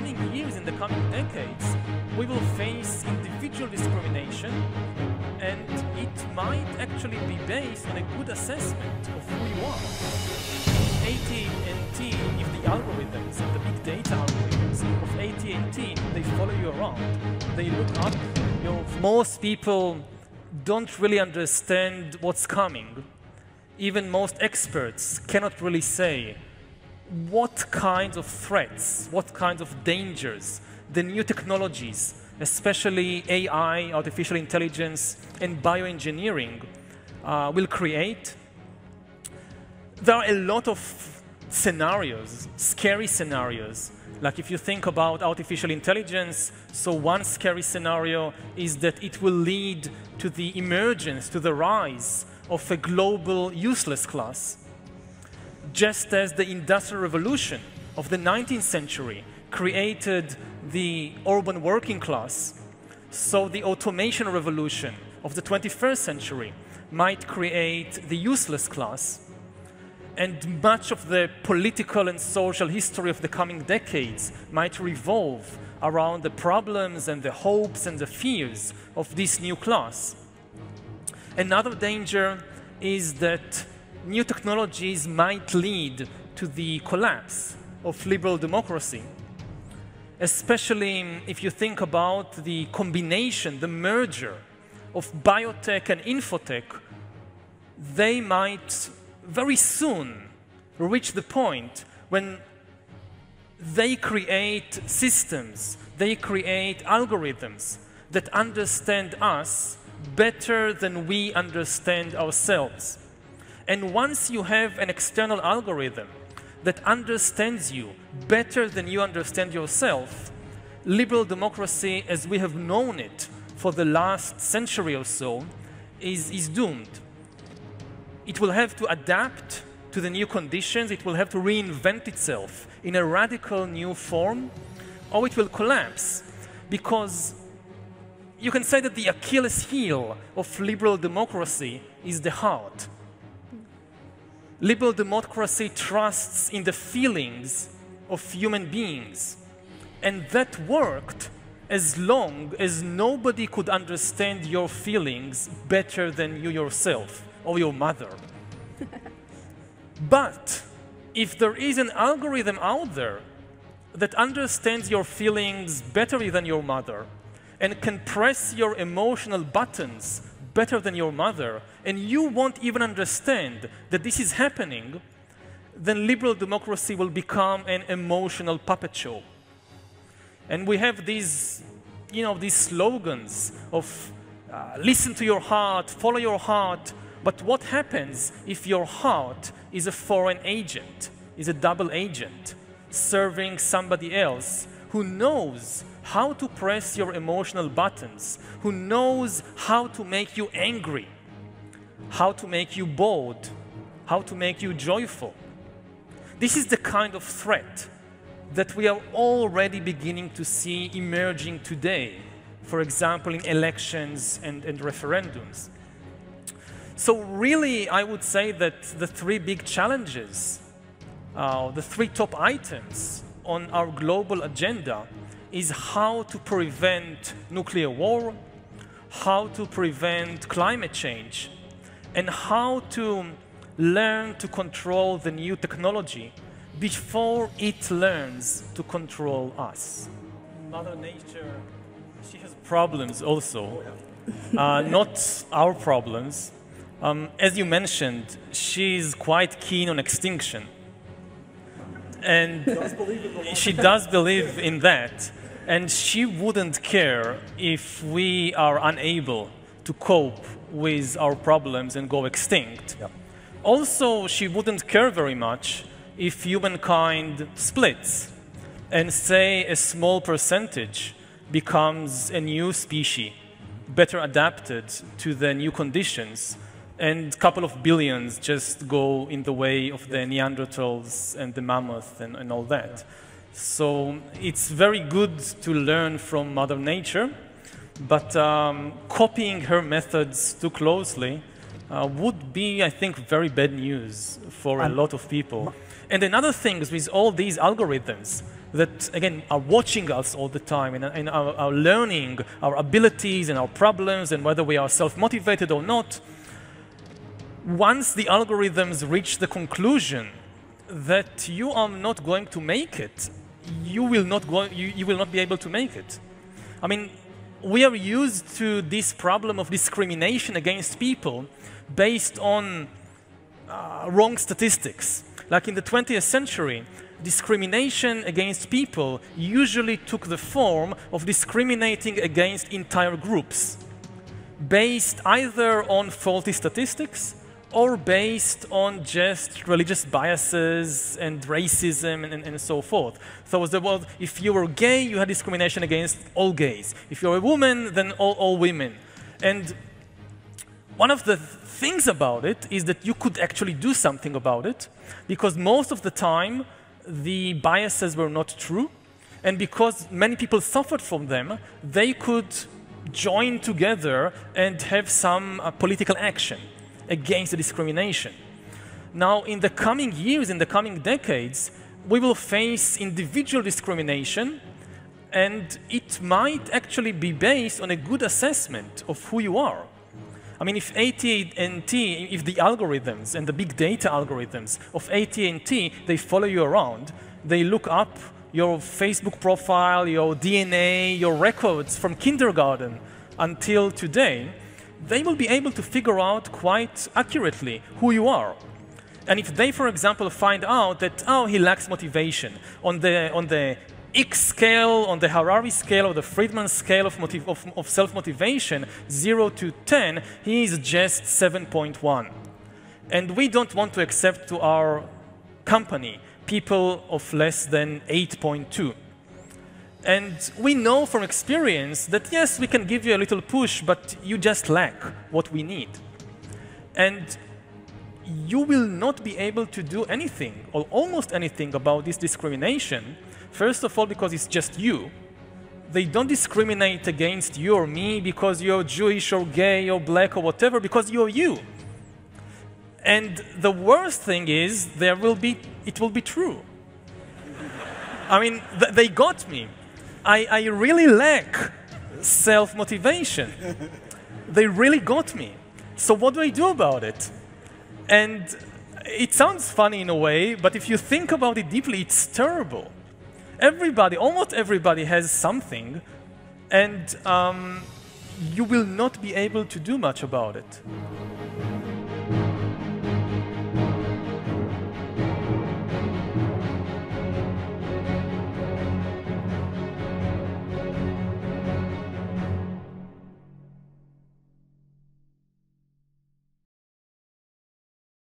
coming years, in the coming decades, we will face individual discrimination, and it might actually be based on a good assessment of who you are. AT&T, if the algorithms and the big data algorithms of AT&T, they follow you around, they look up, most people don't really understand what's coming. Even most experts cannot really say what kinds of threats, what kinds of dangers the new technologies, especially AI, artificial intelligence, and bioengineering will create. There are a lot of scenarios, scary scenarios. Like if you think about artificial intelligence, so one scary scenario is that it will lead to the emergence, to the rise of a global useless class. Just as the Industrial Revolution of the 19th century created the urban working class, so the automation revolution of the 21st century might create the useless class. And much of the political and social history of the coming decades might revolve around the problems and the hopes and the fears of this new class. Another danger is that new technologies might lead to the collapse of liberal democracy, especially if you think about the combination, the merger of biotech and infotech. They might very soon reach the point when they create systems, they create algorithms that understand us better than we understand ourselves. And once you have an external algorithm that understands you better than you understand yourself, liberal democracy, as we have known it for the last century or so, is doomed. It will have to adapt to the new conditions, it will have to reinvent itself in a radical new form, or it will collapse, because you can say that the Achilles heel of liberal democracy is the heart. Liberal democracy trusts in the feelings of human beings, and that worked as long as nobody could understand your feelings better than you yourself or your mother. But if there is an algorithm out there that understands your feelings better than your mother and can press your emotional buttons better than your mother, and you won't even understand that this is happening, then liberal democracy will become an emotional puppet show. And we have these, these slogans of listen to your heart, follow your heart. But what happens if your heart is a foreign agent, is a double agent, serving somebody else who knows how to press your emotional buttons, who knows how to make you angry, how to make you bored, how to make you joyful? This is the kind of threat that we are already beginning to see emerging today, for example, in elections and referendums. So really, I would say that the three big challenges, the three top items on our global agenda is how to prevent nuclear war, how to prevent climate change, and how to learn to control the new technology before it learns to control us. Mother Nature, she has problems also, not our problems. As you mentioned, she's quite keen on extinction. And she does believe in that. And she wouldn't care if we are unable to cope with our problems and go extinct. Yeah. Also, she wouldn't care very much if humankind splits and, say, a small percentage becomes a new species, better adapted to the new conditions, and a couple of billions just go in the way of the Neanderthals and the mammoth and all that. So it's very good to learn from Mother Nature, but copying her methods too closely would be, I think, very bad news for a lot of people. And another thing is with all these algorithms, that, again, are watching us all the time and are learning our abilities and our problems and whether we are self-motivated or not, once the algorithms reach the conclusion that you are not going to make it, you will not be able to make it. I mean, we are used to this problem of discrimination against people based on wrong statistics. Like in the 20th century, discrimination against people usually took the form of discriminating against entire groups, based either on faulty statistics or based on just religious biases and racism and so forth. So if you were gay, you had discrimination against all gays. If you're a woman, then all women. And one of the things about it is that you could actually do something about it, because most of the time, the biases were not true, and because many people suffered from them, they could join together and have some political action against the discrimination. Now, in the coming years, in the coming decades, we will face individual discrimination, and it might actually be based on a good assessment of who you are. I mean, if AT&T, if the algorithms and the big data algorithms of AT&T, they follow you around, they look up your Facebook profile, your DNA, your records from kindergarten until today, they will be able to figure out quite accurately who you are. And if they, for example, find out that, oh, he lacks motivation, on the X scale, on the Harari scale, or the Friedman scale of self-motivation, 0 to 10, he is just 7.1. And we don't want to accept to our company people of less than 8.2. And we know from experience that, yes, we can give you a little push, but you just lack what we need. And you will not be able to do anything, or almost anything, about this discrimination. First of all, because it's just you. They don't discriminate against you or me because you're Jewish or gay or black or whatever, because you're you. And the worst thing is, it will be true. I mean, they got me. I really lack self-motivation. They really got me. So what do I do about it? And it sounds funny in a way, but if you think about it deeply, it's terrible. Everybody, almost everybody has something, and you will not be able to do much about it.